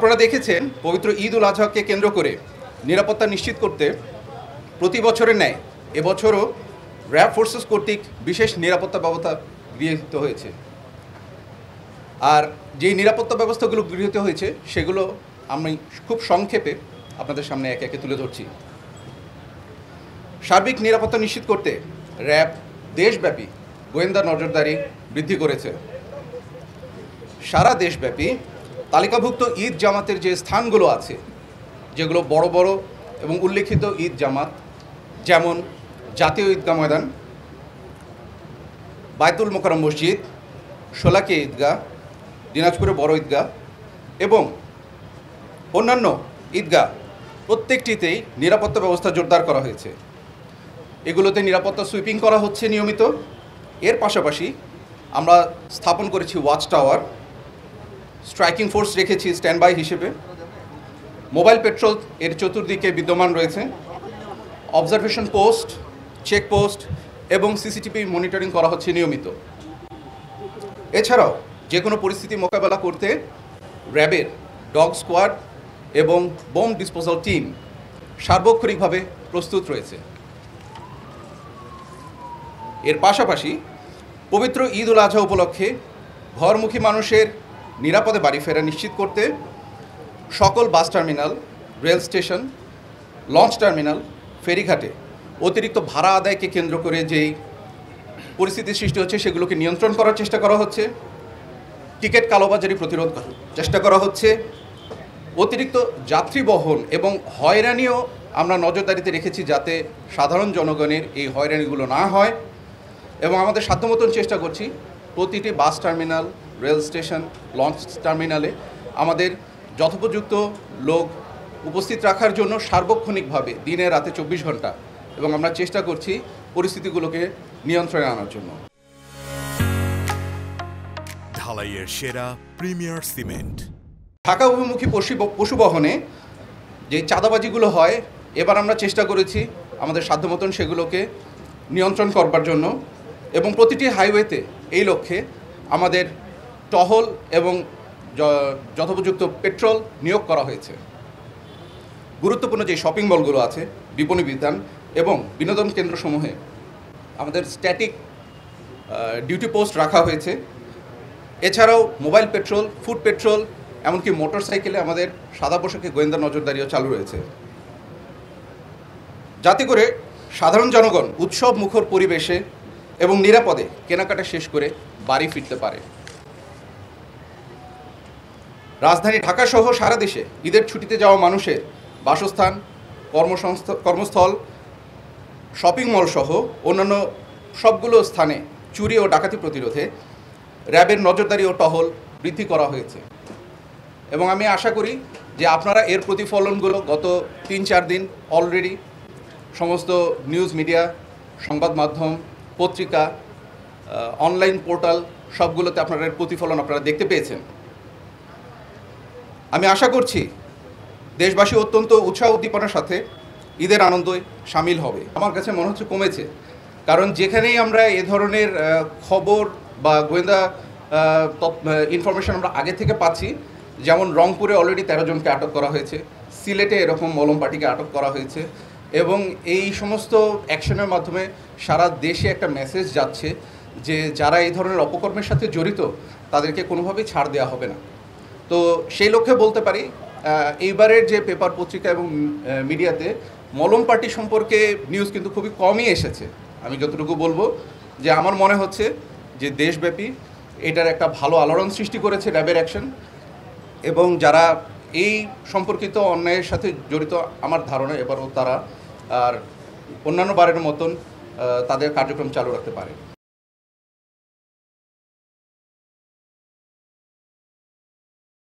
আপনারা দেখেছেন পবিত্র ঈদ উল আজহাকে কেন্দ্র করে নিরাপত্তা নিশ্চিত করতে প্রতি বছরের ন্যায় এবছরও র্যাব ফোর্সেস কর্তৃক বিশেষ নিরাপত্তা ব্যবস্থা গৃহীত হয়েছে। আর যেই নিরাপত্তা ব্যবস্থাগুলো গৃহীত হয়েছে সেগুলো আমি খুব সংক্ষেপে আপনাদের সামনে একে একে তুলে ধরছি। সার্বিক নিরাপত্তা নিশ্চিত করতে র্যাব দেশব্যাপী গোয়েন্দা নজরদারি বৃদ্ধি করেছে। সারা দেশব্যাপী তালিকাভুক্ত ঈদ জামাতের যে স্থানগুলো আছে, যেগুলো বড় বড় এবং উল্লেখিত ঈদ জামাত, যেমন জাতীয় ঈদগাহ ময়দান, বায়তুল মোকাররম মসজিদ, শোলাকিয়া ঈদগাহ, দিনাজপুরের বড় ঈদগাহ এবং অন্যান্য ঈদগাহ, প্রত্যেকটিতেই নিরাপত্তা ব্যবস্থা জোরদার করা হয়েছে। এগুলোতে নিরাপত্তা সুইপিং করা হচ্ছে নিয়মিত। এর পাশাপাশি আমরা স্থাপন করেছি ওয়াচ টাওয়ার, স্ট্রাইকিং ফোর্স রেখেছি স্ট্যান্ড বাই হিসেবে, মোবাইল পেট্রোল এর চতুর্দিকে বিদ্যমান রয়েছে, অবজারভেশন পোস্ট, চেকপোস্ট এবং সিসিটিভি মনিটরিং করা হচ্ছে নিয়মিত। এছাড়াও যে কোনো পরিস্থিতি মোকাবেলা করতে র্যাবের ডগ স্কোয়াড এবং বোম ডিসপোজাল টিম সার্বক্ষণিকভাবে প্রস্তুত রয়েছে। এর পাশাপাশি পবিত্র ঈদ উল আজহা উপলক্ষে ঘরমুখী মানুষের নিরাপদে বাড়ি ফেরা নিশ্চিত করতে সকল bus terminal, rail station, launch terminal, ফেরিঘাটে অতিরিক্ত ভাড়া আদায়কে কেন্দ্র করে যেই পরিস্থিতির সৃষ্টি হচ্ছে সেগুলোকে নিয়ন্ত্রণ করার চেষ্টা করা হচ্ছে। টিকিট কালোবাজারি প্রতিরোধ করার চেষ্টা করা হচ্ছে। অতিরিক্ত যাত্রী বহন এবং হয়রানিও আমরা নজরদারিতে রেখেছি, যাতে সাধারণ জনগণের এই হয়রানিগুলো না হয়। এবং আমাদের সাধ্যমতন চেষ্টা করছি প্রতিটি বাস টার্মিনাল, রেল স্টেশন, লঞ্চ টার্মিনালে আমাদের যথোপযুক্ত লোক উপস্থিত রাখার জন্য সার্বক্ষণিকভাবে দিনে রাতে 24 ঘন্টা, এবং আমরা চেষ্টা করছি পরিস্থিতিগুলোকে নিয়ন্ত্রণে আনার জন্য। ঢালাইয়ের সেরা প্রিমিয়ার সিমেন্ট। ঢাকা অভিমুখী পশুবহনে যে চাঁদাবাজিগুলো হয়, এবার আমরা চেষ্টা করেছি আমাদের সাধ্যমতন সেগুলোকে নিয়ন্ত্রণ করবার জন্য, এবং প্রতিটি হাইওয়েতে এই লক্ষ্যে আমাদের টহল এবং যথোপযুক্ত পেট্রোল নিয়োগ করা হয়েছে। গুরুত্বপূর্ণ যে শপিং মলগুলো আছে, বিপণী বিতান এবং বিনোদন কেন্দ্রসমূহে আমাদের স্ট্যাটিক ডিউটি পোস্ট রাখা হয়েছে। এছাড়াও মোবাইল পেট্রোল, ফুড পেট্রোল, এমনকি মোটর সাইকেলে আমাদের সাদা পোশাকে গোয়েন্দা নজরদারিও চালু রয়েছে, যাতে করে সাধারণ জনগণ উৎসব মুখর পরিবেশে এবং নিরাপদে কেনাকাটা শেষ করে বাড়ি ফিরতে পারে। রাজধানী ঢাকাসহ সারা দেশে ঈদের ছুটিতে যাওয়া মানুষের বাসস্থান, কর্মস্থল, শপিং মল সহ অন্যান্য সবগুলো স্থানে চুরি ও ডাকাতি প্রতিরোধে র্যাবের নজরদারি ও টহল বৃদ্ধি করা হয়েছে। এবং আমি আশা করি যে আপনারা এর প্রতিফলনগুলো গত 3-4 দিন অলরেডি সমস্ত নিউজ মিডিয়া, সংবাদ মাধ্যম, পত্রিকা, অনলাইন পোর্টাল সবগুলোতে আপনারা এর প্রতিফলন আপনারা দেখতে পেয়েছেন। আমি আশা করছি দেশবাসী অত্যন্ত উৎসাহ উদ্দীপনার সাথে ঈদের আনন্দে সামিল হবে। আমার কাছে মনে হচ্ছে কমেছে, কারণ যেখানেই আমরা এ ধরনের খবর বা গোয়েন্দা ইনফরমেশন আমরা আগে থেকে পাচ্ছি, যেমন রংপুরে অলরেডি 13 জনকে আটক করা হয়েছে, সিলেটে এরকম মলম পার্টিকে আটক করা হয়েছে, এবং এই সমস্ত অ্যাকশনের মাধ্যমে সারা দেশে একটা মেসেজ যাচ্ছে যে যারা এই ধরনের অপকর্মের সাথে জড়িত তাদেরকে কোনোভাবেই ছাড় দেওয়া হবে না। তো সেই লক্ষ্যে বলতে পারি এইবারের যে পেপার, পত্রিকা এবং মিডিয়াতে মলম পার্টি সম্পর্কে নিউজ কিন্তু খুবই কমই এসেছে। আমি যতটুকু বলবো যে আমার মনে হচ্ছে যে দেশব্যাপী এটার একটা ভালো আলোড়ন সৃষ্টি করেছে র্যাবের অ্যাকশন, এবং যারা এই সম্পর্কিত অন্যায়ের সাথে জড়িত আমার ধারণা এবারও তারা আর অন্যান্য বারের মতন তাদের কার্যক্রম চালু রাখতে পারে।